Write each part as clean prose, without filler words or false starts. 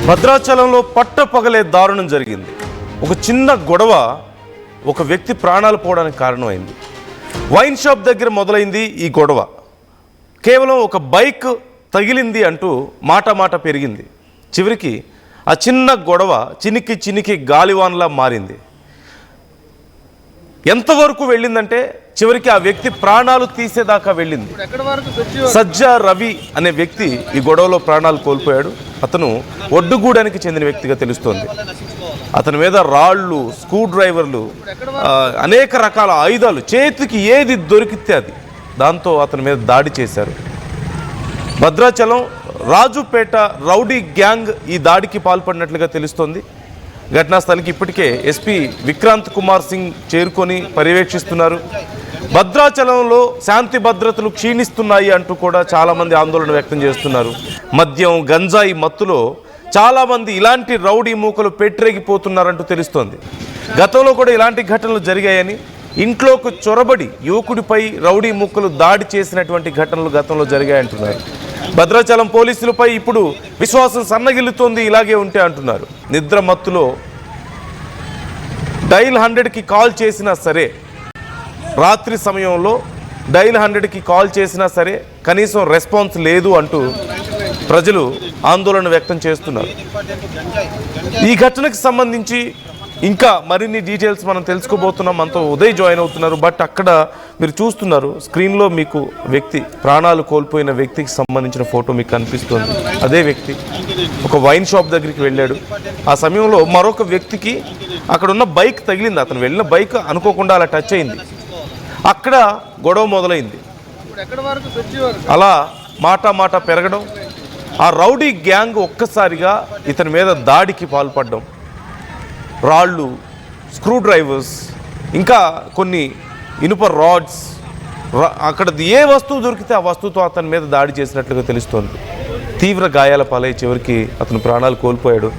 భద్రాచలంలో పట్టపగలే దారుణం జరిగింది. ఒక చిన్న గొడవ ఒక వ్యక్తి ప్రాణాలు పోవడానికి కారణమైంది. వైన్ షాప్ దగ్గర మొదలైంది ఈ గొడవ. కేవలం ఒక బైక్ తగిలింది అంటూ మాట పెరిగింది. చివరికి ఆ చిన్న గొడవ చినికి గాలివాన్లా మారింది. ఎంతవరకు వెళ్ళిందంటే చివరికి ఆ వ్యక్తి ప్రాణాలు తీసేదాకా వెళ్ళింది. సజ్జా రవి అనే వ్యక్తి ఈ గొడవలో ప్రాణాలు కోల్పోయాడు. అతను ఒడ్డుగూడానికి చెందిన వ్యక్తిగా తెలుస్తోంది. అతని మీద రాళ్ళు, స్క్రూ డ్రైవర్లు, అనేక రకాల ఆయుధాలు, చేతికి ఏది దొరికితే అది, దాంతో అతని మీద దాడి చేశారు. భద్రాచలం రాజుపేట రౌడీ గ్యాంగ్ ఈ దాడికి పాల్పడినట్లుగా తెలుస్తోంది. ఘటనా స్థలికి ఇప్పటికే ఎస్పీ విక్రాంత్ కుమార్ సింగ్ చేరుకొని పర్యవేక్షిస్తున్నారు. భద్రాచలంలో శాంతి భద్రతలు క్షీణిస్తున్నాయి అంటూ కూడా చాలామంది ఆందోళన వ్యక్తం చేస్తున్నారు. మద్యం, గంజాయి మత్తులో చాలామంది ఇలాంటి రౌడీ మూకలు పెట్టిరేగిపోతున్నారంటూ తెలుస్తోంది. గతంలో కూడా ఇలాంటి ఘటనలు జరిగాయని, ఇంట్లోకి చొరబడి యువకుడిపై రౌడీ మూకలు దాడి చేసినటువంటి ఘటనలు గతంలో జరిగాయంటున్నారు. భద్రాచలం పోలీసులపై ఇప్పుడు విశ్వాసం సన్నగిల్లుతోంది ఇలాగే ఉంటే అంటున్నారు. నిద్ర మత్తులో డైల్ 100కి కాల్ చేసినా సరే, రాత్రి సమయంలో డైల్ 100కి కాల్ చేసినా సరే కనీసం రెస్పాన్స్ లేదు అంటూ ప్రజలు ఆందోళన వ్యక్తం చేస్తున్నారు. ఈ ఘటనకు సంబంధించి ఇంకా మరిన్ని డీటెయిల్స్ మనం తెలుసుకోబోతున్నాం. మనతో ఉదయ్ జాయిన్ అవుతున్నారు. బట్ అక్కడ మీరు చూస్తున్నారు స్క్రీన్లో మీకు వ్యక్తి, ప్రాణాలు కోల్పోయిన వ్యక్తికి సంబంధించిన ఫోటో మీకు కనిపిస్తుంది. అదే వ్యక్తి ఒక వైన్ షాప్ దగ్గరికి వెళ్ళాడు. ఆ సమయంలో మరొక వ్యక్తికి అక్కడ ఉన్న బైక్ తగిలింది. అతను వెళ్ళిన బైక్ అనుకోకుండా అలా టచ్ అయింది. అక్కడ గొడవ మొదలైంది. అలా మాట పెరగడం, ఆ రౌడీ గ్యాంగ్ ఒక్కసారిగా ఇతని మీద దాడికి పాల్పడడం, రాళ్ళు, స్క్రూ డ్రైవర్స్, ఇంకా కొన్ని ఇనుప రాడ్స్, అక్కడ ఏ వస్తువు దొరికితే ఆ వస్తువుతో అతని మీద దాడి చేసినట్లుగా తెలుస్తోంది. తీవ్ర గాయాల పాలై చివరికి అతను ప్రాణాలు కోల్పోయాడు.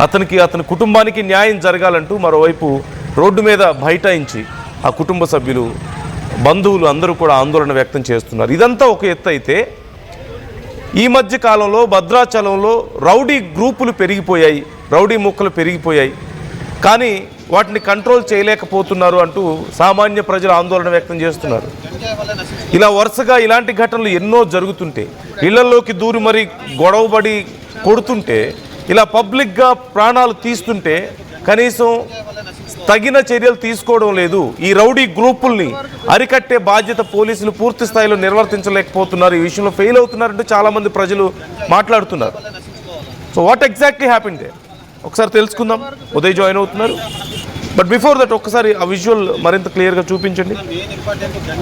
అతని కుటుంబానికి న్యాయం జరగాలంటూ మరోవైపు రోడ్డు మీద బైఠాయించి ఆ కుటుంబ సభ్యులు, బంధువులు అందరూ కూడా ఆందోళన వ్యక్తం చేస్తున్నారు. ఇదంతా ఒక ఎత్తు అయితే, ఈ మధ్య కాలంలో భద్రాచలంలో రౌడీ గ్రూపులు పెరిగిపోయాయి, రౌడీ ముక్కలు పెరిగిపోయాయి, కానీ వాటిని కంట్రోల్ చేయలేకపోతున్నారు అంటూ సామాన్య ప్రజలు ఆందోళన వ్యక్తం చేస్తున్నారు. ఇలా వరుసగా ఇలాంటి ఘటనలు ఎన్నో జరుగుతుంటే, ఇళ్లలోకి దూరి మరి గొడవబడి కొడుతుంటే, ఇలా పబ్లిక్గా ప్రాణాలు తీస్తుంటే కనీసం తగిన చర్యలు తీసుకోవడం లేదు. ఈ రౌడీ గ్రూపుల్ని అరికట్టే బాధ్యత పోలీసులు పూర్తి స్థాయిలో నిర్వర్తించలేకపోతున్నారు. ఈ విషయంలో ఫెయిల్ అవుతున్నారంటూ చాలామంది ప్రజలు మాట్లాడుతున్నారు. So what exactly happened they ఒకసారి తెలుసుకుందాం. ఉదయ్ జాయిన్ అవుతున్నారు. బట్ బిఫోర్ దట్ ఒక్కసారి ఆ విజువల్ మరింత క్లియర్గా చూపించండి.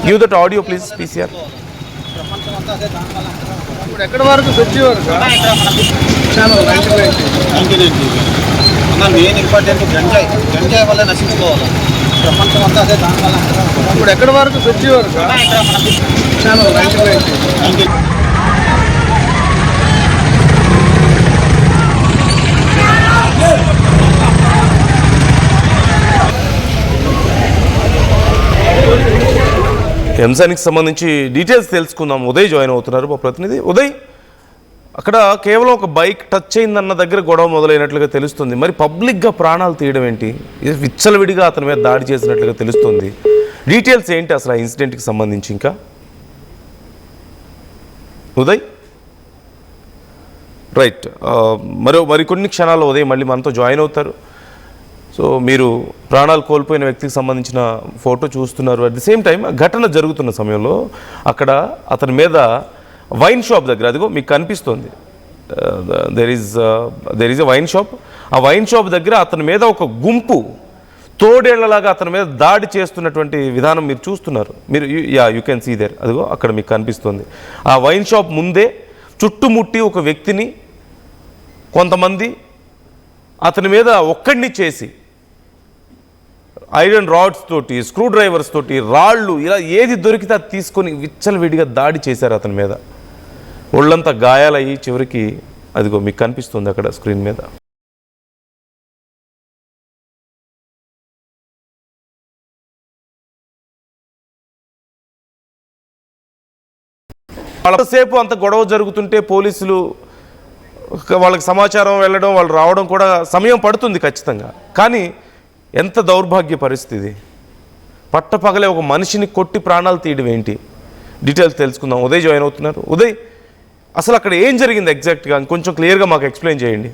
Give that audio please PCR. ఎక్కడి వరకు మెయిన్ ఇంపార్టెంట్ గంజాయి వల్ల నశించుకోవాలి. ప్రపంచం అంతా అదే దాని వల్ల. ఇప్పుడు ఎక్కడి వరకు బ్రిడ్జి వరకు అంశానికి సంబంధించి డీటెయిల్స్ తెలుసుకుందాం. ఉదయ్ జాయిన్ అవుతున్నారు, మా ప్రతినిధి. ఉదయ్, అక్కడ కేవలం ఒక బైక్ టచ్ అయిందన్న దగ్గర గొడవ మొదలైనట్లుగా తెలుస్తుంది. మరి పబ్లిక్గా ప్రాణాలు తీయడం ఏంటి? విచ్చలవిడిగా అతని మీద దాడి చేసినట్లుగా తెలుస్తుంది. డీటెయిల్స్ ఏంటి అసలు ఆ ఇన్సిడెంట్కి సంబంధించి? ఇంకా ఉదయ్ రైట్, మరికొన్ని క్షణాల్లో ఉదయ్ మళ్ళీ మనతో జాయిన్ అవుతారు. సో మీరు ప్రాణాలు కోల్పోయిన వ్యక్తికి సంబంధించిన ఫోటో చూస్తున్నారు. అట్ ది సేమ్ టైం ఘటన జరుగుతున్న సమయంలో అక్కడ అతని మీద వైన్ షాప్ దగ్గర, అదిగో మీకు కనిపిస్తుంది, there is a wine shop. ఆ వైన్ షాప్ దగ్గర అతని మీద ఒక గుంపు తోడేళ్లలాగా అతని మీద దాడి చేస్తున్నటువంటి విధానం మీరు చూస్తున్నారు. మీరు యూ కెన్ సీ దేర్, అదిగో అక్కడ మీకు కనిపిస్తుంది. ఆ వైన్ షాప్ ముందే చుట్టుముట్టి ఒక వ్యక్తిని కొంతమంది అతని మీద ఒక్కడిని చేసి ఐరన్ రాడ్స్ తోటి, స్క్రూ డ్రైవర్స్ తోటి, రాళ్ళు, ఇలా ఏది దొరికితే అది తీసుకొని విచ్చలవిడిగా దాడి చేశారు అతని మీద. ఒళ్ళంతా గాయాలయ్యి చివరికి అదిగో మీకు కనిపిస్తుంది అక్కడ స్క్రీన్ మీద. వాళ్ళసేపు అంత గొడవ జరుగుతుంటే పోలీసులు వాళ్ళకి సమాచారం వెళ్ళడం, వాళ్ళు రావడం కూడా సమయం పడుతుంది ఖచ్చితంగా. కానీ ఎంత దౌర్భాగ్య పరిస్థితి. పట్టపగలే ఒక మనిషిని కొట్టి ప్రాణాలు తీయడం ఏంటి? డీటెయిల్స్ తెలుసుకుందాం. ఉదయ్ జాయిన్ అవుతున్నారు. ఉదయ్, అసలు అక్కడ ఏం జరిగింది ఎగ్జాక్ట్గా కొంచెం క్లియర్గా మాకు ఎక్స్ప్లెయిన్ చేయండి.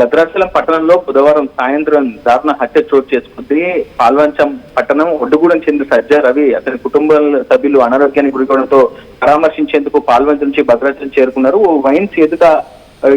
భద్రాచలం పట్టణంలో బుధవారం సాయంత్రం దారుణ హత్య చోటు చేసుకుంది. పాల్వంచం పట్టణం ఒడ్డుగూడెం చెందిన సజ్జా రవి అతని కుటుంబ సభ్యులు అనారోగ్యానికి గురికావడంతో పరామర్శించేందుకు పాల్వంచం నుంచి భద్రాచలం చేరుకున్నారు. ఓ వైన్స్ ఎదుట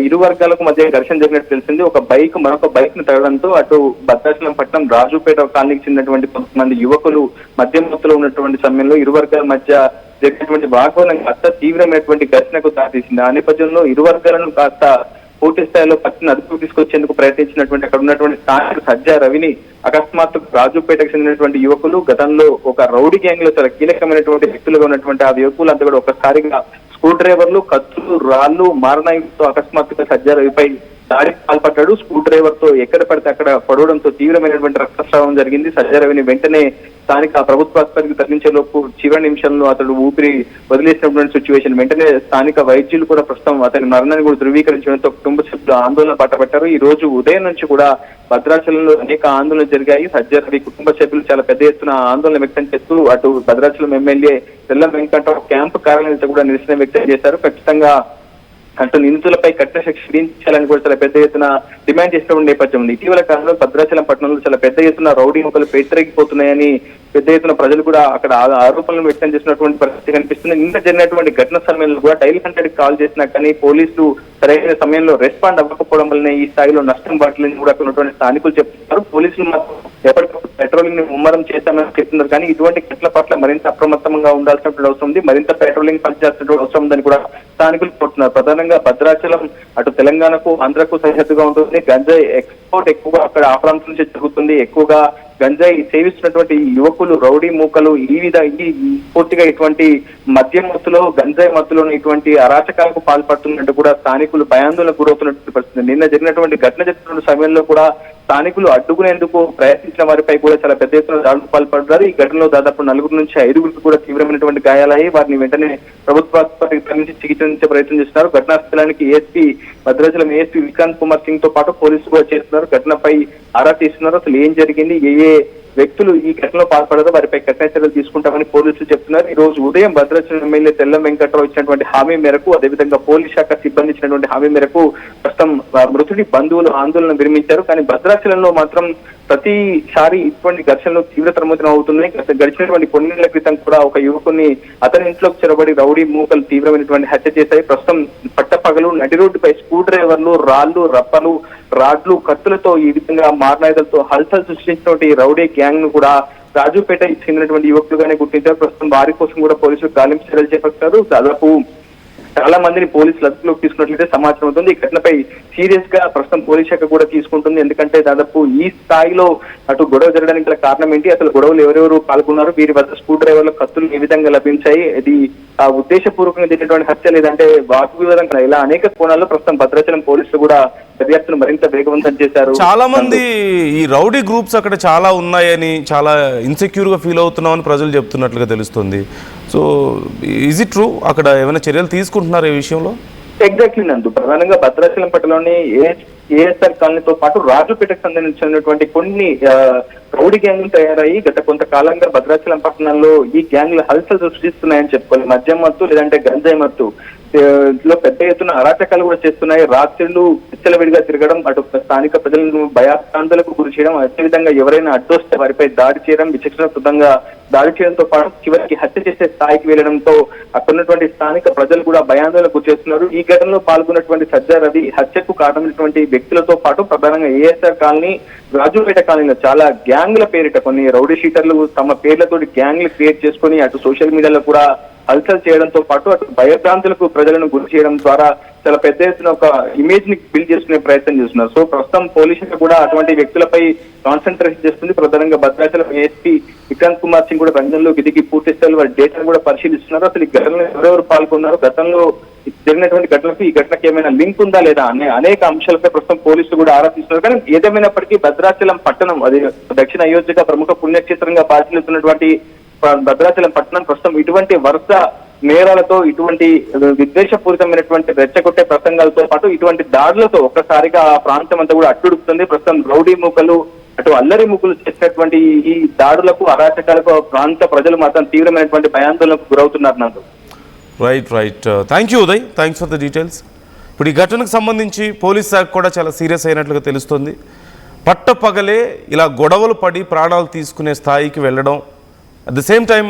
ఇరు వర్గాలకు మధ్య ఘర్షణ జరిగినట్టు తెలిసింది. ఒక బైక్ మరొక బైక్ ను తగడంతో అటు భద్రాచలం పట్టణం రాజుపేట కాలనీకి చెందినటువంటి కొంతమంది యువకులు మధ్యమత్తులో ఉన్నటువంటి సమయంలో ఇరు వర్గాల మధ్య జరిగినటువంటి వాగ్వాదం కాస్త తీవ్రమైనటువంటి ఘర్షణకు దారితీసింది. ఆ నేపథ్యంలో ఇరు వర్గాలను కాస్త పూర్తి స్థాయిలో పట్టిన అదుపుకు తీసుకొచ్చేందుకు ప్రయత్నించినటువంటి అక్కడ ఉన్నటువంటి స్థానిక సజ్జా రవిని అకస్మాత్తు రాజుపేటకు చెందినటువంటి యువకులు గతంలో ఒక రౌడీ గ్యాంగ్ లో చాలా కీలకమైనటువంటి వ్యక్తులుగా ఉన్నటువంటి ఆ యువకులు అంతా కూడా ఒక్కసారిగా స్క్రూ డ్రైవర్లు, కత్తులు, రాళ్లు, మారణాయుధంతో అకస్మాత్తుగా సజ్జా రవిపై దాడికి పాల్పడ్డాడు. స్క్రూ డ్రైవర్ తో ఎక్కడ పడితే అక్కడ పడవడంతో తీవ్రమైనటువంటి రక్తస్రావం జరిగింది. సజ్జా రవిని వెంటనే స్థానిక ప్రభుత్వ ఆసుపత్రికి తరలించే లోపు చివరి నిమిషంలో అతడు ఊపిరి వదిలేసినటువంటి సిచ్యువేషన్. వెంటనే స్థానిక వైద్యులు కూడా ప్రస్తుతం అతని మరణాన్ని కూడా ధృవీకరించడంతో కుటుంబ సభ్యులు ఆందోళన బాటపట్టారు. ఈ రోజు ఉదయం నుంచి కూడా భద్రాచలంలో అనేక ఆందోళనలు జరిగాయి. సజ్జా రవి కుటుంబ సభ్యులు చాలా పెద్ద ఎత్తున ఆందోళన వ్యక్తం చేస్తూ అటు భద్రాచలం ఎమ్మెల్యే తెల్లం వెంకటరావు క్యాంపు కార్యాలయంతో కూడా నిరసన వ్యక్తం చేశారు. ఖచ్చితంగా అటు నిందితులపై కఠిన శిక్ష విధించాలని కూడా చాలా పెద్ద ఎత్తున డిమాండ్ చేసినటువంటి నేపథ్యం ఉంది. ఇటీవల కాలంలో భద్రాచలం పట్టణంలో చాలా పెద్ద ఎత్తున రౌడీ ముక్కలు పేటరేగిపోతున్నాయని పెద్ద ఎత్తున ప్రజలు కూడా అక్కడ ఆరోపణలు వ్యక్తం చేసినటువంటి పరిస్థితి కనిపిస్తుంది. నిన్న జరిగినటువంటి ఘటన సమయంలో కూడా డైల్ 100 కాల్ చేసినా కానీ పోలీసులు సరైన సమయంలో రెస్పాండ్ అవ్వకపోవడం వల్లనే ఈ స్థాయిలో నష్టం వాటిని కూడా ఉన్నటువంటి స్థానికులు చెప్తున్నారు. పోలీసులు మాత్రం ఎప్పటికప్పుడు పెట్రోలింగ్ ని ముమ్మరం చేస్తామని చెప్తున్నారు. కానీ ఇటువంటి ఘటనల పట్ల మరింత అప్రమత్తంగా ఉండాల్సినటువంటి అవసరం ఉంది. మరింత పెట్రోలింగ్ పనిచేయాల్సినటువంటి అవసరం ఉందని కూడా స్థానికులు కోరుతున్నారు. ప్రధానంగా భద్రాచలం అటు తెలంగాణకు, ఆంధ్రకు సరిహద్దుగా ఉంటుంది. గంజాయి ఎక్స్పోర్ట్ ఎక్కువగా అక్కడ ఆ ప్రాంతం నుంచి జరుగుతుంది. ఎక్కువగా గంజాయి సేవిస్తున్నటువంటి యువకులు, రౌడీ మూకలు ఈ పూర్తిగా ఇటువంటి మద్యం మత్తులో, గంజాయి మత్తులో ఇటువంటి అరాచకాలకు పాల్పడుతున్నట్టు కూడా స్థానికులు భయాందోళనకు గురవుతున్నట్టు పరిస్థితి. నిన్న జరిగినటువంటి ఘటన జరుగుతున్న సమయంలో కూడా స్థానికులు అడ్డుకునేందుకు ప్రయత్నించిన వారిపై కూడా చాలా పెద్ద ఎత్తున దాడులకు పాల్పడ్డారు. ఈ ఘటనలో దాదాపు 4 నుంచి 5 కూడా తీవ్రమైనటువంటి గాయాలయ్యి వారిని వెంటనే ప్రభుత్వ ఆసుపత్రికి తరలించి చికిత్సించే ప్రయత్నం చేస్తున్నారు. ఘటనా స్థలానికి భద్రాచలం ఏఎస్పీ విక్రాంత్ కుమార్ సింగ్ తో పాటు పోలీసులు కూడా చేస్తున్నారు. ఘటనపై ఆరా తీస్తున్నారు. అసలు ఏం జరిగింది, ఏ వ్యక్తులు ఈ ఘటనలో పాల్పడదో వారిపై కఠిన చర్యలు తీసుకుంటామని పోలీసులు చెప్తున్నారు. ఈ రోజు ఉదయం భద్రాచలం ఎమ్మెల్యే తెల్లం వెంకటరావు ఇచ్చినటువంటి హామీ మేరకు, అదేవిధంగా పోలీస్ శాఖ సిబ్బంది ఇచ్చినటువంటి హామీ మేరకు ప్రస్తుతం మృతుడి బంధువులు ఆందోళన విరమించారు. కానీ భద్రాచలంలో మాత్రం ప్రతిసారి ఇటువంటి ఘర్షణలు తీవ్రతరమతం అవుతున్నాయి. గడిచినటువంటి కొన్ని నెలల క్రితం కూడా ఒక యువకుని అతని ఇంట్లోకి చొరబడి రౌడీ మూకలు తీవ్రమైనటువంటి హత్య చేశాయి. ప్రస్తుతం పట్టపగలు నడి రోడ్డుపై స్క్రూ డ్రైవర్లు, రాళ్లు, రప్పలు, రాడ్లు, కత్తులతో ఈ విధంగా మారణాయుధాలతో హల్చల్ సృష్టించినటువంటి రౌడీ గ్యాంగ్ ను కూడా రాజుపేట చెందినటువంటి యువకులుగానే గుర్తించారు. ప్రస్తుతం వారి కోసం కూడా పోలీసులు గాలింపు చర్యలు చేపట్టారు. దాదాపు చాలా మందిని పోలీసులు అదుపులోకి తీసుకున్నట్లయితే సమాచారం అవుతుంది. ఈ ఘటనపై సీరియస్ గా ప్రస్తుతం పోలీస్ శాఖ కూడా తీసుకుంటుంది. ఎందుకంటే దాదాపు ఈ స్థాయిలో అటు గొడవ జరగడానికి గల కారణం ఏంటి, అసలు గొడవలు ఎవరెవరు పాల్గొన్నారు, వీరి వద్ద స్క్రూ డ్రైవర్ల కత్తులు ఏ విధంగా లభించాయి, ఇది ఉద్దేశపూర్వకంగా జరిగినటువంటి హత్య లేదంటే వాగ్వివాదం కదా, ఇలా అనేక కోణాల్లో ప్రస్తుతం భద్రాచలం పోలీసులు కూడా దర్యాప్తును మరింత వేగవంతం చేశారు. చాలా మంది ఈ రౌడీ గ్రూప్స్ అక్కడ చాలా ఉన్నాయని, చాలా ఇన్సెక్యూర్ గా ఫీల్ అవుతున్నామని ప్రజలు చెప్తున్నట్లుగా తెలుస్తుంది. So is it true? అక్కడ ఏమైనా చర్యలు తీసుకుంటున్నారు ఈ విషయంలో? ఎగ్జాక్ట్లీ నందు. ప్రధానంగా భద్రాచలం పట్టణంలోని ఏఎస్ఆర్ కాలనీతో పాటు రాజుపేటకు సంబంధించినటువంటి కొన్ని రౌడీ గ్యాంగ్లు తయారయ్యి గత కొంతకాలంగా భద్రాచలం పట్టణంలో ఈ గ్యాంగ్లు హల్చల్ సృష్టిస్తున్నాయని చెప్పుకోవాలి. మద్యం మత్తు లేదంటే గంజాయి మత్తు లో పెద్ద ఎత్తున అరాచకాలు కూడా చేస్తున్నాయి. రాత్రులు విచ్చలవిడిగా తిరగడం, అటు స్థానిక ప్రజలను భయాందోళనకు గురి చేయడం, అదేవిధంగా ఎవరైనా అడ్డొస్తే వారిపై దాడి చేయడం, విచక్షణాయుతంగా దాడి చేయడంతో పాటు చివరికి హత్య చేసే స్థాయికి వెళ్లడంతో అక్కడ ఉన్నటువంటి స్థానిక ప్రజలు కూడా భయాందోళనకు గురి చేస్తున్నారు. ఈ ఘటనలో పాల్గొన్నటువంటి సజ్జా రవి హత్యకు కారణమైనటువంటి వ్యక్తులతో పాటు ప్రధానంగా ఏఎస్ఆర్ కాలనీ, రాజుపేట కాలనీలో చాలా గ్యాంగ్ల పేరిట కొన్ని రౌడీ షీటర్లు తమ పేర్లతో గ్యాంగ్లు క్రియేట్ చేసుకుని అటు సోషల్ మీడియాలో కూడా హల్చల్ చేయడంతో పాటు అటు భయభ్రాంతులకు ప్రజలను గురి చేయడం ద్వారా చాలా పెద్ద ఎత్తున ఒక ఇమేజ్ ని బిల్డ్ చేసుకునే ప్రయత్నం చేస్తున్నారు. సో ప్రస్తుతం పోలీసులు కూడా అటువంటి వ్యక్తులపై కాన్సన్ట్రేషన్ చేస్తుంది. ప్రధానంగా భద్రాచలం ఏఎస్పీ విక్రాంత్ కుమార్ సింగ్ కూడా రంగంలోకి దిగి పూర్తి స్థాయిలో వారి డేటాను కూడా పరిశీలిస్తున్నారు. అసలు ఈ ఘటనలో ఎవరెవరు పాల్గొన్నారు, గతంలో జరిగినటువంటి ఘటనకు ఈ ఘటనకు ఏమైనా లింక్ ఉందా లేదా అనే అనేక అంశాలపై ప్రస్తుతం పోలీసులు కూడా ఆరా తీస్తున్నారు. కానీ ఏదేమైనప్పటికీ భద్రాచలం పట్టణం అది దక్షిణ అయోధ్యగా ప్రముఖ పుణ్యక్షేత్రంగా బాధ్యులుతున్నటువంటి భద్రాచలం పట్టణం ప్రస్తుతం ఇటువంటి వరుస నేరాలతో, ఇటువంటి విద్వేషపూరితమైనటువంటి రెచ్చగొట్టే ప్రసంగాలతో పాటు ఇటువంటి దాడులతో ఒక్కసారిగా ఆ ప్రాంతం అంతా కూడా అట్టుడుపుతుంది. ప్రస్తుతం రౌడీ మూకలు, అటు అల్లరి మూకలు చేసినటువంటి ఈ దాడులకు, అరాచకాలకు ప్రాంత ప్రజలు మాత్రం తీవ్రమైనటువంటి భయాందోళనకు గురవుతున్నారు. నందు right thank you Uday, thanks for the details. ఇప్పుడు ఈ ఘటనకు సంబంధించి పోలీస్ శాఖ కూడా చాలా సీరియస్ అయినట్లుగా తెలుస్తుంది. పట్టపగలే ఇలా గొడవలు పడి ప్రాణాలు తీసుకునే స్థాయికి వెళ్ళడం, అట్ ద సేమ్ టైం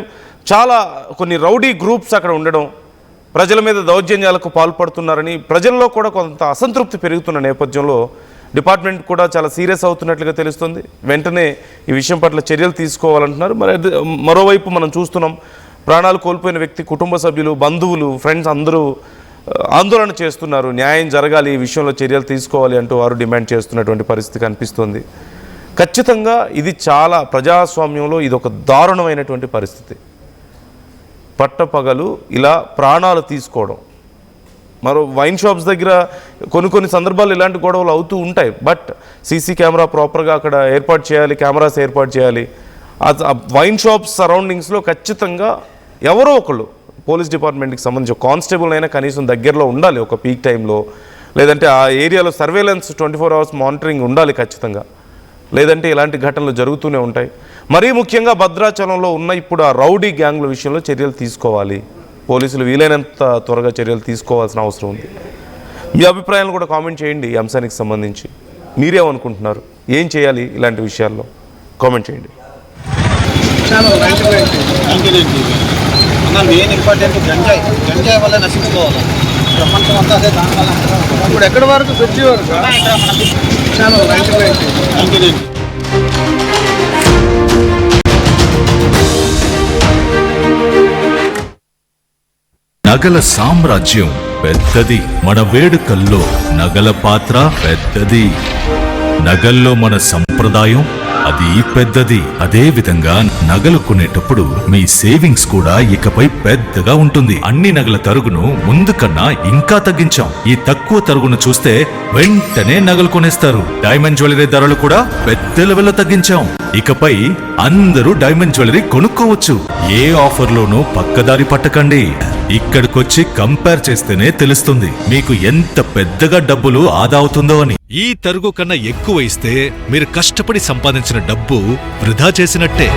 చాలా కొన్ని రౌడీ గ్రూప్స్ అక్కడ ఉండడం, ప్రజల మీద దౌర్జన్యాలకు పాల్పడుతున్నారని ప్రజల్లో కూడా కొంత అసంతృప్తి పెరుగుతున్న నేపథ్యంలో డిపార్ట్మెంట్ కూడా చాలా సీరియస్ అవుతున్నట్లుగా తెలుస్తుంది. వెంటనే ఈ విషయం పట్ల చర్యలు తీసుకోవాలంటున్నారు. మరోవైపు మనం చూస్తున్నాం, ప్రాణాలు కోల్పోయిన వ్యక్తి కుటుంబ సభ్యులు, బంధువులు, ఫ్రెండ్స్ అందరూ ఆందోళన చేస్తున్నారు. న్యాయం జరగాలి, ఈ విషయంలో చర్యలు తీసుకోవాలి అంటూ వారు డిమాండ్ చేస్తున్నటువంటి పరిస్థితి కనిపిస్తుంది. ఖచ్చితంగా ఇది చాలా ప్రజాస్వామ్యంలో ఇది ఒక దారుణమైనటువంటి పరిస్థితి. పట్టపగలు ఇలా ప్రాణాలు తీసుకోవడం. మరో వైన్ షాప్స్ దగ్గర కొన్ని సందర్భాలు ఇలాంటి గొడవలు అవుతూ ఉంటాయి. బట్ సీసీ కెమెరా ప్రాపర్గా అక్కడ ఏర్పాటు చేయాలి, కెమెరాస్ ఏర్పాటు చేయాలి. ఆ వైన్ షాప్స్ సరౌండింగ్స్లో ఖచ్చితంగా ఎవరో ఒకళ్ళు పోలీస్ డిపార్ట్మెంట్కి సంబంధించి కానిస్టేబుల్ అయినా కనీసం దగ్గరలో ఉండాలి ఒక పీక్ టైంలో. లేదంటే ఆ ఏరియాలో సర్వేలెన్స్ 24 hours మానిటరింగ్ ఉండాలి ఖచ్చితంగా. లేదంటే ఇలాంటి ఘటనలు జరుగుతూనే ఉంటాయి. మరీ ముఖ్యంగా భద్రాచలంలో ఉన్న ఇప్పుడు ఆ రౌడీ గ్యాంగ్ల విషయంలో చర్యలు తీసుకోవాలి. పోలీసులు వీలైనంత త్వరగా చర్యలు తీసుకోవాల్సిన అవసరం ఉంది. మీ అభిప్రాయాలను కూడా కామెంట్ చేయండి. ఈ అంశానికి సంబంధించి మీరేమనుకుంటున్నారు, ఏం చేయాలి ఇలాంటి విషయాల్లో కామెంట్ చేయండి. మెయిన్ ఇంపార్టెంట్ గంజాయి వల్ల నశించుకోవాలి. ప్రపంచం అంతా అదే దాని వల్ల. ఇప్పుడు ఎక్కడి వరకు బ్రిడ్జి వరకు నగల సామ్రాజ్యం పెద్దది, మన వేడుకల్లో నగల పాత్ర పెద్దది. నగల్లో మన సంప్రదాయం అది పెద్దది. అదే విధంగా నగలు కొనేటప్పుడు మీ సేవింగ్స్ కూడా ఇకపై పెద్దగా ఉంటుంది. అన్ని నగల తరుగును ముందు కన్నా ఇంకా తగ్గించాం. ఈ తక్కువ తరుగును చూస్తే వెంటనే నగలు కొనేస్తారు. డైమండ్ జ్యువెలరీ ధరలు కూడా పెద్ద లెవెల్లో తగ్గించాం. ఇకపై అందరూ డైమండ్ జ్యువెలరీ కొనుక్కోవచ్చు. ఏ ఆఫర్లోనూ పక్కదారి పట్టకండి. ఇక్కడికొచ్చి కంపేర్ చేస్తేనే తెలుస్తుంది మీకు ఎంత పెద్దగా డబ్బులు ఆదా అవుతుందో అని. ఈ తరుగు కన్నా ఎక్కువ ఇస్తే మీరు కష్టపడి సంపాదించిన డబ్బు వృధా చేసినట్టే.